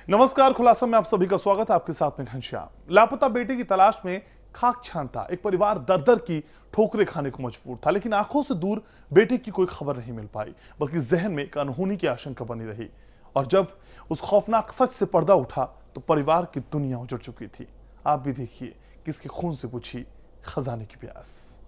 नमस्कार, खुलासा में आप सभी का स्वागत है। आपके साथ में घनश्याम। लापता बेटे की तलाश में खाक छानता एक परिवार दर दर की ठोकरें खाने को मजबूर था, लेकिन आंखों से दूर बेटे की कोई खबर नहीं मिल पाई, बल्कि जहन में एक अनहोनी की आशंका बनी रही। और जब उस खौफनाक सच से पर्दा उठा तो परिवार की दुनिया उजड़ चुकी थी। आप भी देखिए किसके खून से पूछी खजाने की प्यास।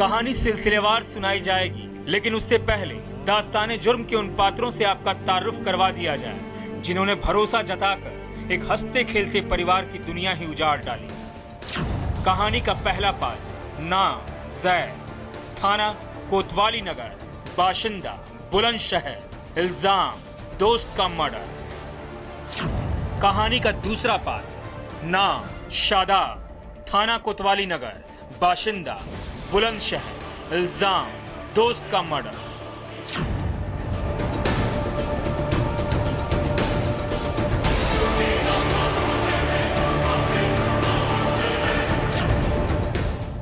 कहानी सिलसिलेवार सुनाई जाएगी, लेकिन उससे पहले दास्ताने जुर्म के उन पात्रों से आपका तारुफ करवा दिया जाए जिन्होंने भरोसा जताकर एक हंसते खेलते परिवार की दुनिया ही उजाड़ डाली। कहानी का पहला पात्र नाम जैद, थाना कोतवाली नगर, बाशिंदा बुलंदशहर, इल्जाम दोस्त का मर्डर। कहानी का दूसरा पात्र नाम शादाब, थाना कोतवाली नगर, बाशिंदा बुलंदशहर, इल्जाम दोस्त का मर्डर।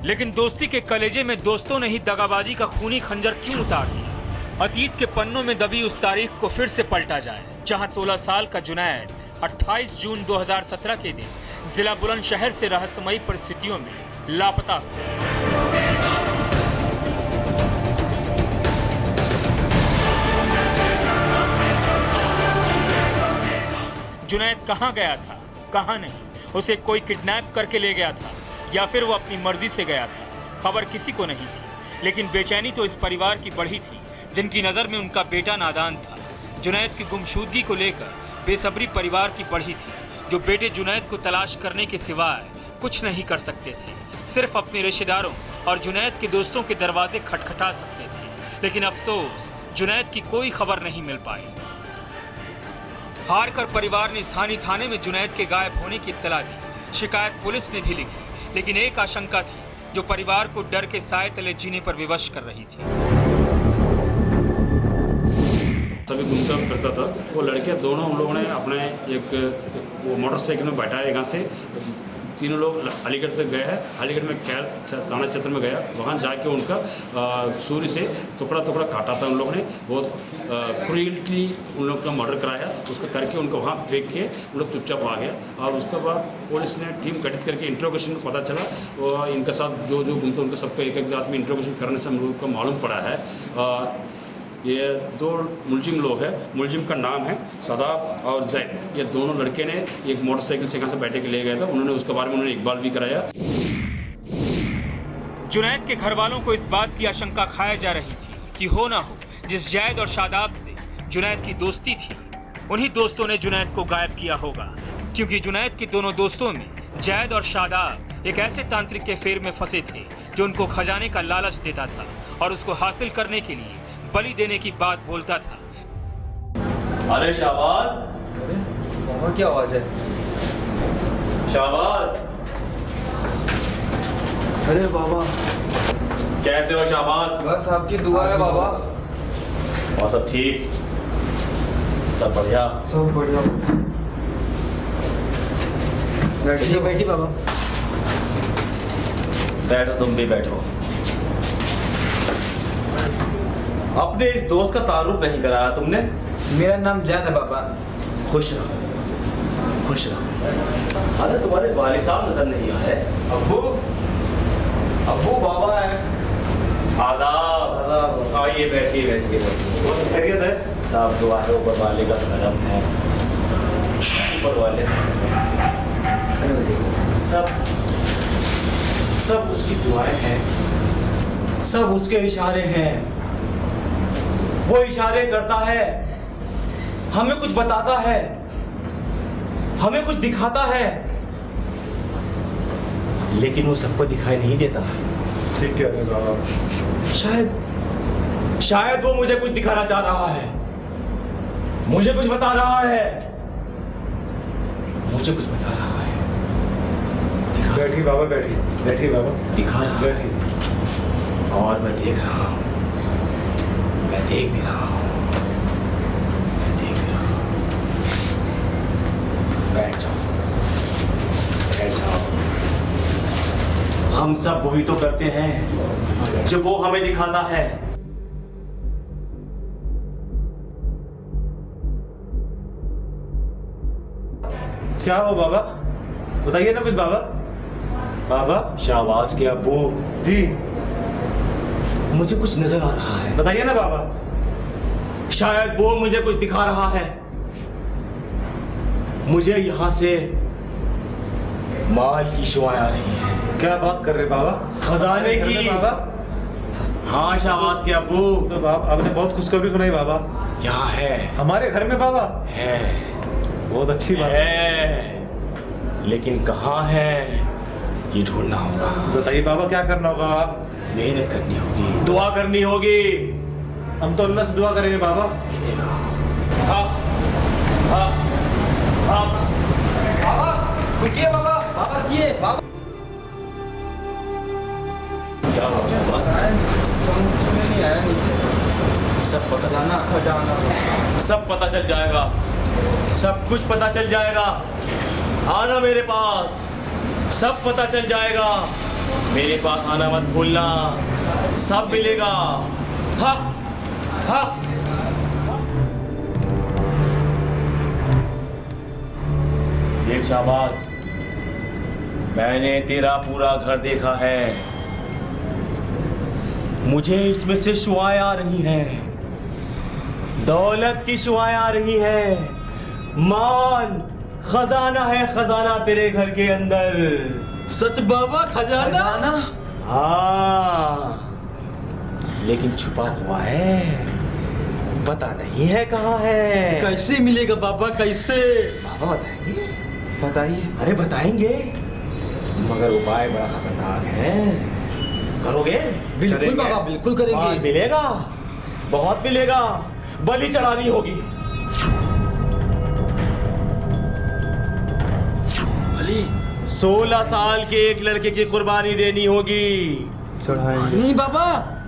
लेकिन दोस्ती के कलेजे में दोस्तों ने ही दगाबाजी का खूनी खंजर क्यों उतार दिया? अतीत के पन्नों में दबी उस तारीख को फिर से पलटा जाए जहां 16 साल का जुनैद 28 जून 2017 के दिन जिला बुलंदशहर से रहस्यमयी परिस्थितियों में लापता हुआ। जुनैद कहां गया था, कहां नहीं? उसे कोई किडनैप करके ले गया था या फिर वो अपनी मर्जी से गया था? खबर किसी को नहीं थी, लेकिन बेचैनी तो इस परिवार की बढ़ी थी जिनकी नजर में उनका बेटा नादान था। जुनैद की गुमशुदगी को लेकर बेसब्री परिवार की बढ़ी थी, जो बेटे जुनैद को तलाश करने के सिवाय कुछ नहीं कर सकते थे। सिर्फ अपने रिश्तेदारों और जुनैद के दोस्तों के दरवाजे खटखटा सकते थे, लेकिन अफसोस जुनैद की कोई खबर नहीं मिल पाई। हार कर परिवार ने स्थानीय थाने में जुनैद के गायब होने की इत्तला दी। शिकायत पुलिस ने भी लिखी, लेकिन एक आशंका थी जो परिवार को डर के साए तले जीने पर विवश कर रही थी। तभी घूमता फिरता था वो लड़के, दोनों हम लोगों ने अपने एक वो मोटरसाइकिल में बैठाया, यहाँ से तीनों लोग अलीगढ़ तक गए हैं। अलीगढ़ में कैल थाना क्षेत्र में गया, वहाँ जाके उनका सूर्य से टुकड़ा टुकड़ा काटा था। उन लोगों ने बहुत क्रूयल्टी उन लोग का मर्डर कराया, उसका करके उनको वहाँ फेंक के उन लोग चुपचाप आ गया। और उसके बाद पुलिस ने टीम गठित करके इंट्रोगेशन में पता चला और इनके साथ जो घूमते उनको सबको एक एक आदमी इंट्रोगेशन करने से हम लोग को मालूम पड़ा है ये दो मुलजिम लोग हैं। मुलजिम का नाम है शादाब और जैद। ये दोनों लड़के ने एक मोटरसाइकिल से यहाँ से बैठे के ले गए थे। उन्होंने उसके बारे में उन्होंने इकबाल भी कराया। जुनैद के घर वालों को इस बात की आशंका खाई जा रही थी कि हो ना हो जिस जैद और शादाब से जुनैद की दोस्ती थी, उन्हीं दोस्तों ने जुनैद को गायब किया होगा। क्योंकि जुनैद के दोनों दोस्तों में जैद और शादाब एक ऐसे तांत्रिक के फेर में फंसे थे जो उनको खजाने का लालच देता था और उसको हासिल करने के लिए बलि देने की बात बोलता था। अरे शाहबाज, अरे बाबा क्या आवाज है? शाहबाज, अरे बाबा कैसे हो शाहबाज? बस आपकी दुआ है बाबा। और सब ठीक, सब बढ़िया? सब बढ़िया। बैठिए बैठिए बाबा। बैठो, तुम भी बैठो। अपने इस दोस्त का तारुफ नहीं कराया तुमने। मेरा नाम जैद है बाबा। खुश रहो, खुश रहो। अरे तुम्हारे वालिद साहब नजर नहीं आए। अब्बू, अब्बू बाबा है। आदाब। आइए बैठिए बैठिए। खैरियत है? सब दुआ है, ऊपर वाले का करम है। ऊपर वाले सब उसकी दुआएं हैं, सब उसके इशारे हैं। वो इशारे करता है, हमें कुछ बताता है, हमें कुछ दिखाता है, लेकिन वो सबको दिखाई नहीं देता। ठीक कह रहे बाबा। शायद वो मुझे कुछ दिखाना चाह रहा है, मुझे कुछ बता रहा है, मुझे कुछ बता रहा है। दिखा, बैठिए बाबा, बैठिए बैठिए बाबा, दिखा रहा है। बैठिए। और मैं देख रहा हूं, मैं देख भी रहा हूं, मैं देख भी रहा हूं। बैठ जाओ, बैठ जाओ। हम सब वही तो करते हैं जो वो हमें दिखाता है। क्या हो बाबा, बताइए ना कुछ बाबा। बाबा शाहबाज के अब्बू, जी, मुझे कुछ नजर आ रहा है। बताइए ना बाबा। शायद वो मुझे कुछ दिखा रहा है। मुझे यहां से माल की शुआएं आ रही हैं। क्या बात कर रहे बाबा? खजाने घर में की। बाबा। हाँ शाहबाज के अब्बू, तो बाबा आपने बहुत खुशखबरी सुनाई बाबा। यहाँ है, हमारे घर में बाबा? है, बहुत अच्छी बात है। है, लेकिन कहाँ है ये ढूंढना होगा। बताइए बाबा, क्या करना होगा? मेहनत करनी होगी, दुआ करनी होगी। हम तो अल्लाह से दुआ करेंगे बाबा। मिलेगा। हाँ, हाँ, हाँ। बाबा रुकिए बाबा, बाबा रुकिए बाबा। क्या हो गया बस? नहीं आया नीचे। सब पता खजाना सब पता चल जाएगा, सब कुछ पता चल जाएगा। आना मेरे पास, सब पता चल जाएगा। मेरे पास आना मत भूलना, सब मिलेगा। हाँ, हाँ। देख शाहबाज, मैंने तेरा पूरा घर देखा है। मुझे इसमें से शुआएं आ रही हैं, दौलत की शुआएं आ रही हैं। माल, खजाना है, खजाना तेरे घर के अंदर। सच बाबा, खजाना? हाँ, लेकिन छुपा हुआ है, पता नहीं है कहाँ है। कैसे मिलेगा बाबा, कैसे? बाबा बताएंगे। बताइए। अरे बताएंगे, मगर उपाय बड़ा खतरनाक है। करोगे? बिल्कुल करेंगे। बाबा, बिल्कुल माल करेंगे। मिलेगा, बहुत मिलेगा। बलि चढ़ानी होगी। 16 साल के एक लड़के की कुर्बानी देनी होगी। चढ़ाएंगे। नहीं बाबा,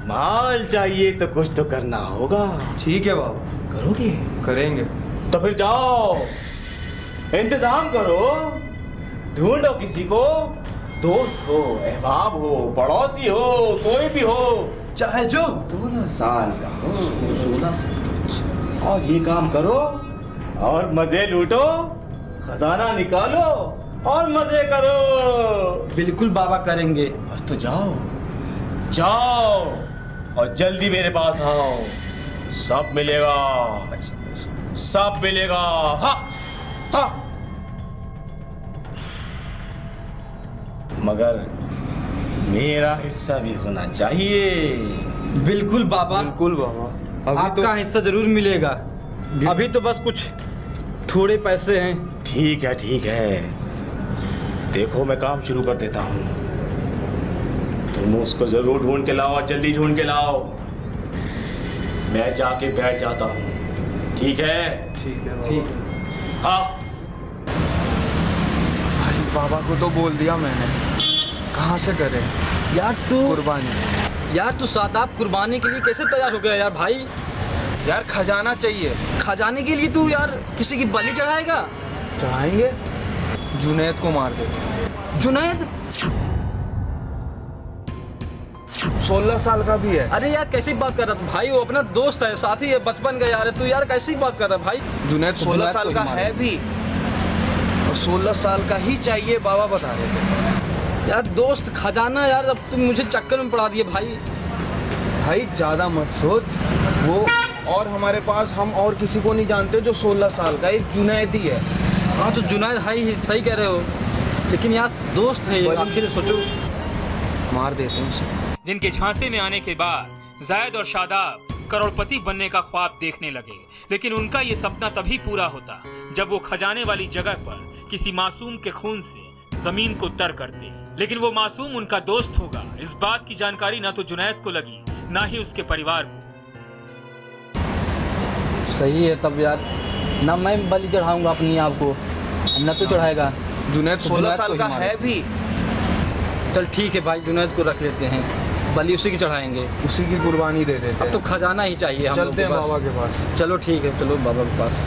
माल चाहिए तो कुछ तो करना होगा। ठीक है बाबा, करोगे? करेंगे। तो फिर जाओ, इंतजाम करो, ढूंढो किसी को, दोस्त हो, अहबाब हो, पड़ोसी हो, कोई भी हो, चाहे जो 16 साल का हो, 16 से। और ये काम करो और मजे लूटो, खजाना निकालो और मजे करो। बिल्कुल बाबा करेंगे। बस तो जाओ, जाओ और जल्दी मेरे पास आओ। सब मिलेगा, सब मिलेगा। हाँ, हाँ। मगर मेरा हिस्सा भी होना चाहिए। बिल्कुल बाबा, बिल्कुल बाबा। आपका हिस्सा जरूर मिलेगा। अभी तो बस कुछ थोड़े पैसे हैं। ठीक है, ठीक है। देखो मैं काम शुरू कर देता हूँ, तुम उसको जरूर ढूंढ के लाओ, जल्दी ढूंढ के लाओ। मैं जाके बैठ जाता हूँ, ठीक है? ठीक है ठीक बाबा। हाँ। भाई बाबा को तो बोल दिया मैंने, कहाँ से करें यार तू कुर्बानी? यार तू सादाब कुर्बानी के लिए कैसे तैयार हो गया यार भाई? यार खजाना चाहिए। खजाने के लिए तू यार किसी की बलि चढ़ाएगा? चढ़ाएंगे, जुनैद को मार देंगे। जुनैद? 16 साल का भी है। अरे यार कैसी बात कर रहा तू भाई? वो अपना दोस्त है, साथी है, बचपन का यार है। तू यार कैसी बात कर रहा है भाई? जुनैद 16 जुनैद साल को का ही है भी, और 16 साल का ही चाहिए बाबा बता रहे थे। यार दोस्त खजाना यार, अब तुम मुझे चक्कर में पड़ा दिए भाई। भाई ज्यादा मत सोच, वो और हमारे पास हम और किसी को नहीं जानते जो 16 साल का, एक जुनैद ही है। हाँ तो जुनैद है ही, सही कह रहे हो, लेकिन यार दोस्त है ये, आखिर सोचो। मार देते हैं उसे। जिनके झांसे में आने के बाद जायद और शादाब करोड़पति बनने का ख्वाब देखने लगे, लेकिन उनका ये सपना तभी पूरा होता जब वो खजाने वाली जगह पर किसी मासूम के खून से जमीन को तर करते। लेकिन वो मासूम उनका दोस्त होगा, इस बात की जानकारी ना तो जुनैद को लगी ना ही उसके परिवार को। सही है, तब यार ना मैं बलि चढ़ाऊंगा अपनी आप को, ना तो चढ़ाएगा। जुनैद तो 16 जुनैद साल को का ही मारो। है भी। चल ठीक है भाई, जुनैद को रख लेते हैं, बलि उसी की चढ़ाएंगे। उसी की कुर्बानी दे देते अब तो हैं। खजाना ही चाहिए हम लोग चलते के हैं पास। बाबा के पास। चलो ठीक है, चलो बाबा के पास।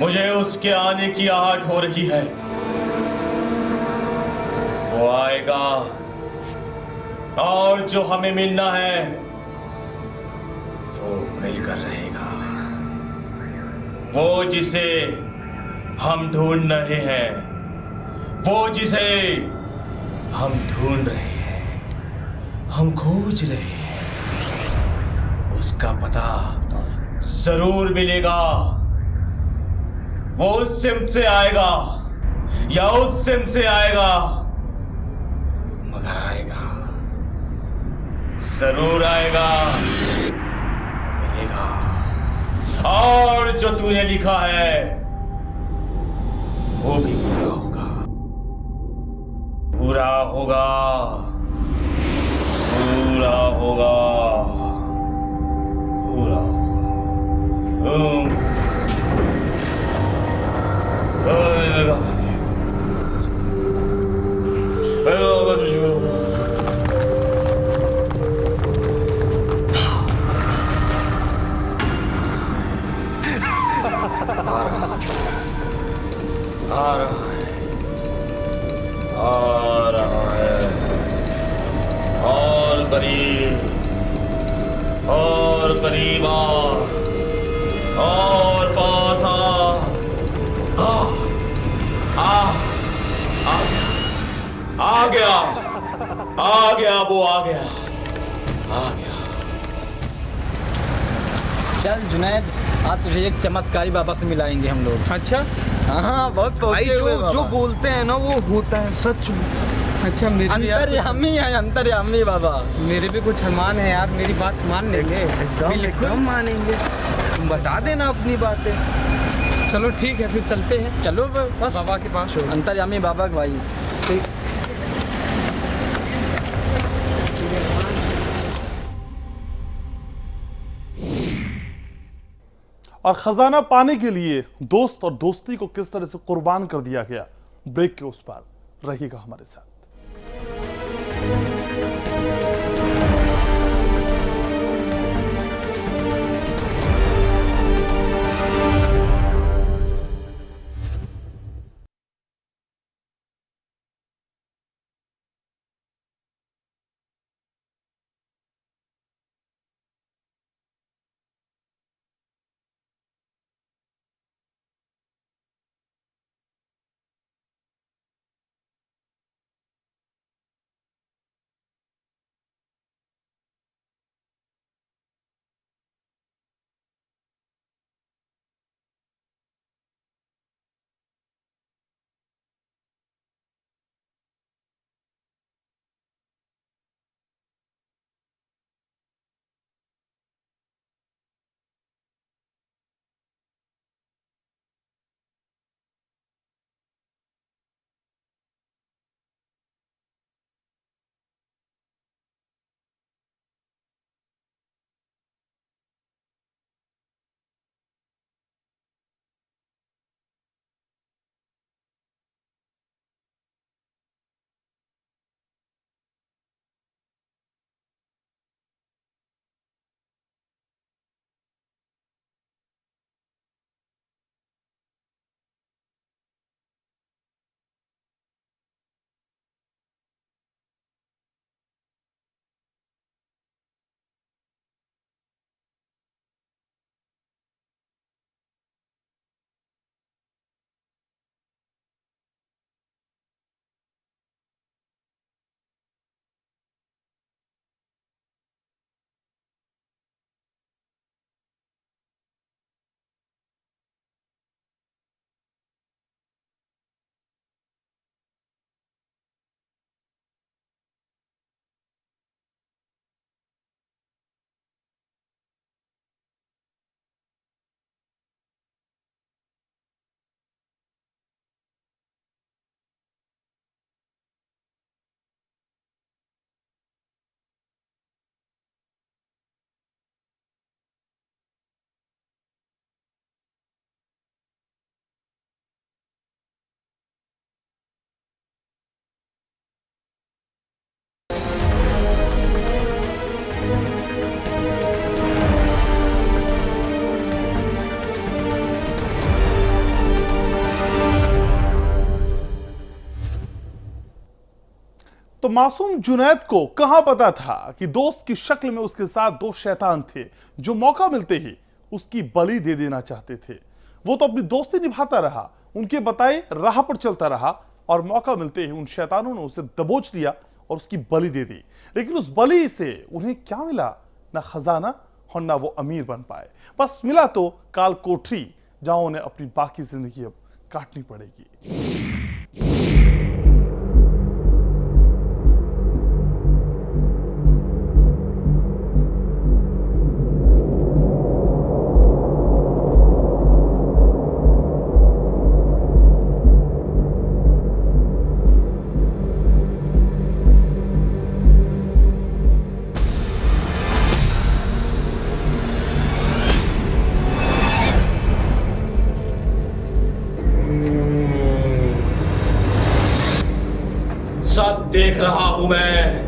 मुझे उसके आने की आहट हो रही है। वो आएगा और जो हमें मिलना है वो मिलकर रहेगा। वो जिसे हम ढूंढ रहे हैं, वो जिसे हम ढूंढ रहे हैं, हम खोज रहे हैं, उसका पता जरूर मिलेगा। वो उस सिमत से आएगा या उस सिमत से आएगा, मगर आएगा, जरूर आएगा, मिलेगा। और जो तूने लिखा है वो भी पूरा होगा, पूरा होगा, पूरा होगा, पूरा होगा। आ रहा है और करीब और पास आ गया, आ गया, वो आ गया, आ गया। चल जुनैद, आज तुझे एक चमत्कारी बाबा से मिलाएंगे हम लोग। अच्छा हाँ, बहुत भाई पहुंचे हुए जो बाबा। जो बोलते हैं ना वो होता है, सच। अच्छा, अंतर्यामी है, अंतर्यामी बाबा। मेरे भी कुछ अरमान है यार, मेरी बात मान लेंगे। एकदम मानेंगे। तुम बता देना अपनी बातें। चलो ठीक है, फिर चलते हैं चलो बस बाबा के पास। अंतर्यामी बाबा के भाई। ठीक। और खजाना पाने के लिए दोस्त और दोस्ती को किस तरह से कुर्बान कर दिया गया, ब्रेक के उस पार रहिएगा हमारे साथ। तो मासूम जुनैद को कहां पता था कि दोस्त की शक्ल में उसके साथ दो शैतान थे जो मौका मिलते ही उसकी बलि दे देना चाहते थे। वो तो अपनी दोस्ती निभाता रहा, उनके बताए राह पर चलता रहा और मौका मिलते ही उन शैतानों ने उसे दबोच लिया और उसकी बलि दे दी। लेकिन उस बलि से उन्हें क्या मिला? ना खजाना और ना वो अमीर बन पाए। बस मिला तो काल कोठरी, जहां उन्हें अपनी बाकी जिंदगी अब काटनी पड़ेगी। सब देख रहा हूं मैं।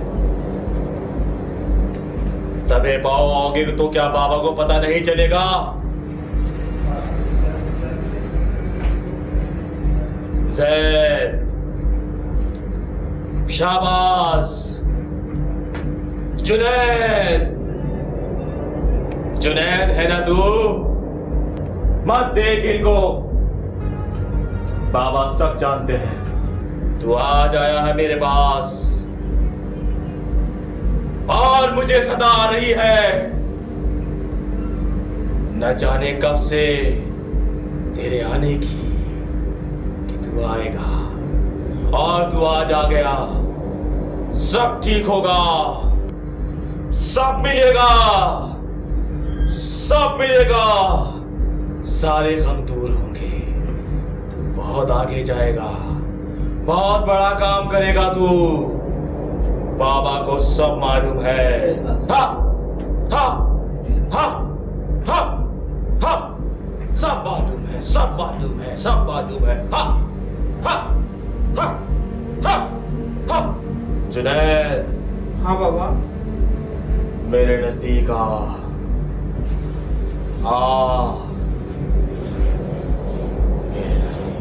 दबे पाओ आओगे तो क्या बाबा को पता नहीं चलेगा? जैद, शाबाश। जुनैद, जुनैद है ना तू? मत देख इनको, बाबा सब जानते हैं। तू आज आया है मेरे पास और मुझे सदा आ रही है। न जाने कब से तेरे आने की कि तू आएगा, और तू आज आ गया। सब ठीक होगा, सब मिलेगा, सब मिलेगा। सारे गम दूर होंगे। तू बहुत आगे जाएगा, बहुत बड़ा काम करेगा तू। बाबा को सब मालूम है। हा, हा, हा, हा, हा। सब मालूम है, सब मालूम है, सब मालूम है। हा, हा, हा, हा, हा। जुनैद। हाँ बाबा। मेरे नजदीक आ। मेरे नजदीक आ।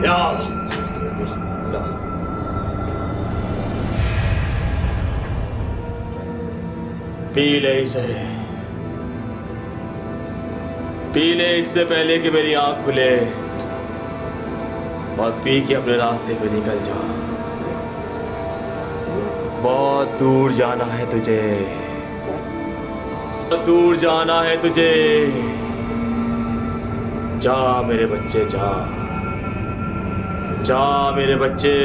या अल्लाह। पी ले इसे, पी ले इससे पहले कि मेरी आंख खुले, और पी के अपने रास्ते पे निकल जा। बहुत दूर जाना है तुझे, बहुत दूर जाना है तुझे। जा मेरे बच्चे, जा जा मेरे बच्चे,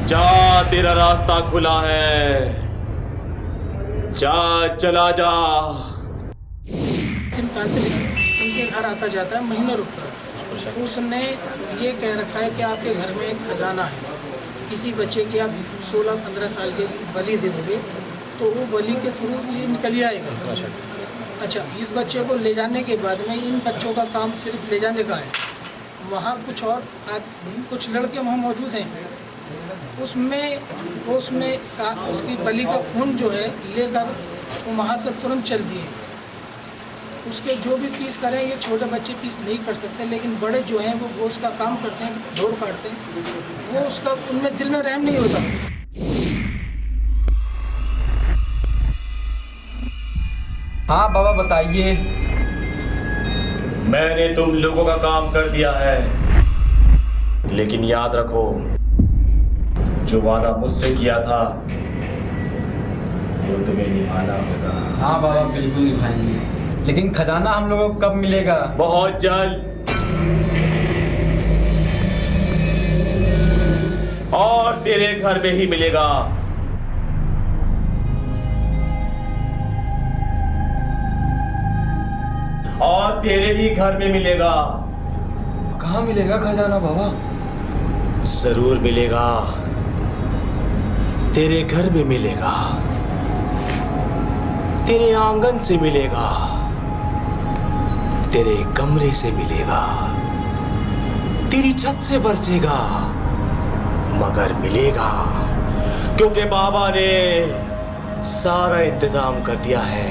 जा, तेरा रास्ता खुला है। जा, चला जा। तांत्रिक उनके घर आता जाता है, महीनों रुकता है। उसने ये कह रखा है कि आपके घर में एक खजाना है, किसी बच्चे की आप 16-15 साल के बलि दे दोगे तो वो बलि के थ्रू ये निकल ही आएगा। अच्छा, इस बच्चे को ले जाने के बाद में इन बच्चों का काम सिर्फ ले जाने का है। वहाँ कुछ और कुछ लड़के वहाँ मौजूद हैं, उसकी बलि का खून जो है लेकर वो वहाँ से तुरंत चल दिए। उसके जो भी पीस करें, ये छोटे बच्चे पीस नहीं कर सकते, लेकिन बड़े जो हैं वो उसका काम करते हैं, ढोर काटते हैं। वो उसका उनमें दिल में रहम नहीं होता। हाँ बाबा बताइए। मैंने तुम लोगों का काम कर दिया है, लेकिन याद रखो, जो वादा मुझसे किया था वो तुम्हें निभाना होगा। हाँ बाबा बिल्कुल निभाएंगे, लेकिन खजाना हम लोगों को कब मिलेगा? बहुत जल्द, और तेरे घर में ही मिलेगा। और तेरे ही घर में मिलेगा। कहाँ मिलेगा खजाना बाबा? जरूर मिलेगा, तेरे घर में मिलेगा, तेरे आंगन से मिलेगा, तेरे कमरे से मिलेगा, तेरी छत से बरसेगा, मगर मिलेगा, क्योंकि बाबा ने सारा इंतजाम कर दिया है।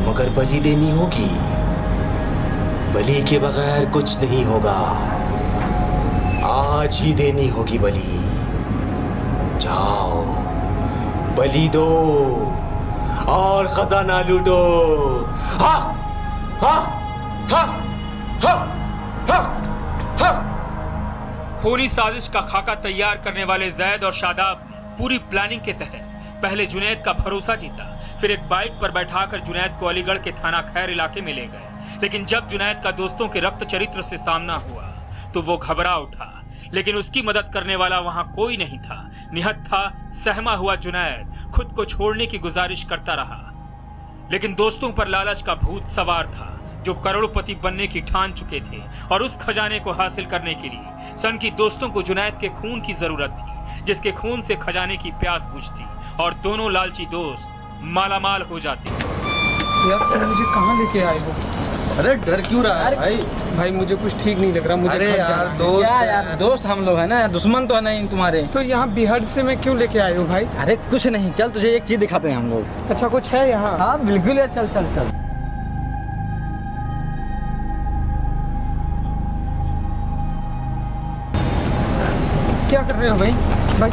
मगर बलि देनी होगी, बलि के बगैर कुछ नहीं होगा। आज ही देनी होगी बलि। जाओ बलि दो और खजाना लूटो। हा हा हा हा हा हा। खूनी साजिश का खाका तैयार करने वाले जैद और शादाब पूरी प्लानिंग के तहत पहले जुनैद का भरोसा जीता, फिर एक बाइक पर बैठाकर जुनैद को अलीगढ़ के थाना खैर इलाके में ले गए। लेकिन जब जुनैद का दोस्तों के रक्त चरित्र से सामना हुआ तो वो घबरा उठा, लेकिन उसकी मदद करने वाला वहां कोई नहीं था। निहत्था सहमा हुआ जुनैद खुद को छोड़ने की गुजारिश करता रहा, लेकिन दोस्तों पर लालच का भूत सवार था जो करोड़पति बनने की ठान चुके थे, और उस खजाने को हासिल करने के लिए सन की दोस्तों को जुनैद के खून की जरूरत थी, जिसके खून से खजाने की प्यास बुझती और दोनों लालची दोस्त मालामाल हो जाते। यार तुम मुझे कहाँ लेके आए हो? अरे डर क्यों रहा है भाई? भाई मुझे कुछ ठीक नहीं लग रहा, मुझे अरे घर यार जाना है। दोस्त क्या यार, दोस्त हम लोग हैं ना, दुश्मन तो है नहीं तुम्हारे। तो यहाँ बिहार से मैं क्यों लेके आए हो भाई? अरे कुछ नहीं, चल तुझे एक चीज दिखाते हैं हम लोग। अच्छा कुछ है यहाँ? हाँ बिल्कुल है, चल चल चल। क्या कर रहे हो भाई? भाई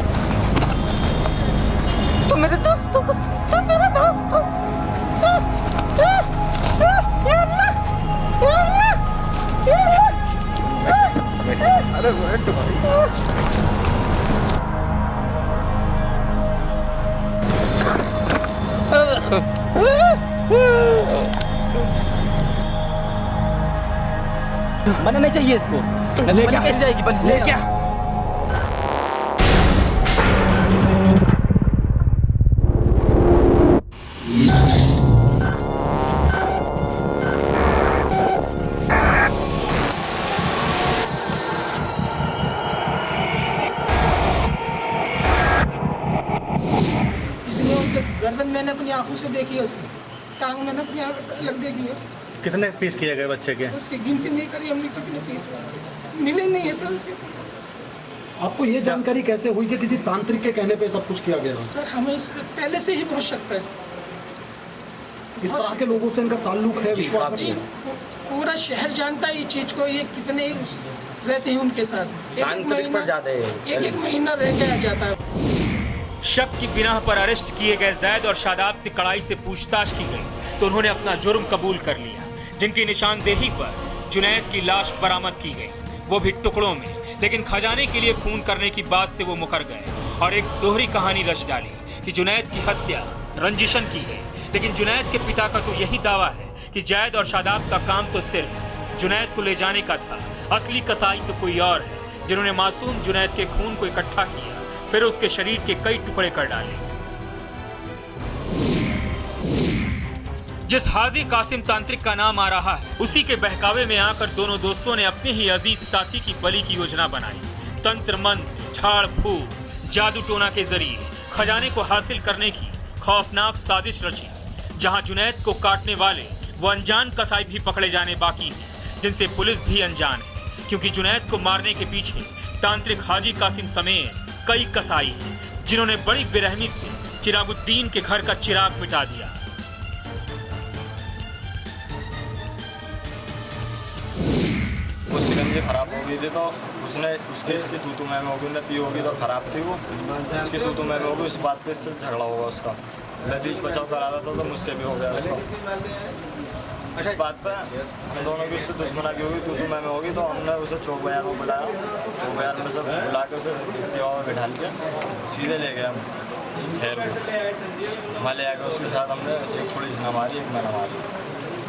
तुम मेरे दोस्तों को, तुम मेरे दोस्तों। अरे बैठ भाई। मरना नहीं चाहिए इसको। ले क्या कैसे जाएगी बन? ले क्या? इसलिए उनके गर्दन मैंने अपनी आंखों से देखी है, उसकी टांग मैंने अपनी आंखों से अलग देखी है उसकी। कितने पीस किए गए बच्चे के? उसकी गिनती नहीं करी हमने कितने पीस है उसके, मिले नहीं है सर उसके। आपको ये जानकारी कैसे हुई कि किसी तांत्रिक के कहने पे सब कुछ किया गया? सर हमें इससे पहले से ही बहुत शक था इस तरह के लोगों से इनका ताल्लुक है, विश्वास है। पूरा शहर जानता है ये चीज को, ये कितने रहते हैं उनके साथ। एक एक महीना रह के आ जाता है। शक की बिना पर अरेस्ट किए गए जैद और शादाब से कड़ाई से पूछताछ की गई तो उन्होंने अपना जुर्म कबूल कर लिया, जिनकी निशानदेही पर जुनैद की लाश बरामद की गई, वो भी टुकड़ों में। लेकिन खजाने के लिए खून करने की बात से वो मुकर गए और एक दोहरी कहानी रच डाली कि जुनैद की हत्या रंजिशन की गई। लेकिन जुनैद के पिता का तो यही दावा है कि जैद और शादाब का काम तो सिर्फ जुनैद को ले जाने का था, असली कसाई तो कोई और है, जिन्होंने मासूम जुनैद के खून को इकट्ठा किया, फिर उसके शरीर के कई टुकड़े कर डाले। जिस हादी कासिम तांत्रिक का नाम आ रहा है, उसी के बहकावे में आकर दोनों दोस्तों ने अपने ही अजीज साथी की बलि की योजना बनाई। तंत्र मंत्र, झाड़ फूक, जादू टोना के जरिए खजाने को हासिल करने की खौफनाक साजिश रची, जहां जुनैद को काटने वाले वो अनजान कसाई भी पकड़े जाने बाकी हैं, जिनसे पुलिस भी अनजान है, क्योंकि जुनैद को मारने के पीछे तांत्रिक हाजी कासिम समेत कई कसाई हैं, जिन्होंने बड़ी बेरहमी से चिरागुद्दीन के घर का चिराग मिटा दिया। वो सिकंजी खराब हो गई थी तो उसने इसकी तूतू में होगी, उन्हें पी होगी तो खराब थी वो, इसकी तूतू में होगी, इस बात पे इससे झगड़ा होगा उसका। मैं बीच बचाव करा रहा था तो मुझसे भी हो गया उसको। इस बात पे हम दोनों की उससे दुश्मना की होगी, तूतू में होगी, तो हमने उसे चौक बाजार में बुलाया। चौक बाजार में से बुला के उसे एक्टिवा में बिठा के सीधे ले गए हम खैर को। वहाँ ले आकर उसके साथ हमने एक छोटी सी न मारी, एक मैंने मारी।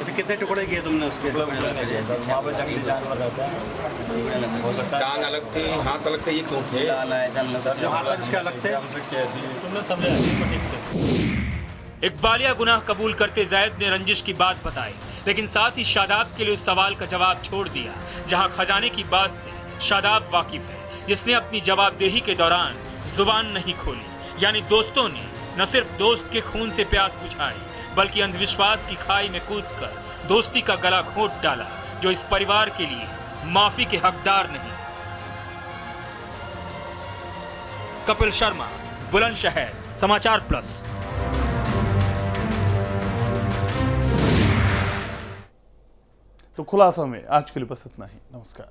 उसे कितने टुकड़े किए तुमने उसके? सर वहाँ पर जंगली जानवर रहते हैं, हो सकता है टांग अलग थी, हाथ अलग थे, ये क्यों थे? सर जो हाथ इसके अलग थे, हमसे कैसी तुमने समझा ठीक से। इकबालिया गुनाह कबूल करते जैद ने रंजिश की बात बताई लेकिन साथ ही शादाब के लिए उस सवाल का जवाब छोड़ दिया जहां खजाने की बात से शादाब वाकिफ है, जिसने अपनी जवाबदेही के दौरान जुबान नहीं खोली। यानी दोस्तों ने न सिर्फ दोस्त के खून से प्यास बुझाई बल्कि अंधविश्वास की खाई में कूदकर दोस्ती का गला घोंट डाला, जो इस परिवार के लिए माफी के हकदार नहीं। कपिल शर्मा, बुलंदशहर, समाचार प्लस। तो खुलासा में आज के लिए बस इतना ही। नमस्कार।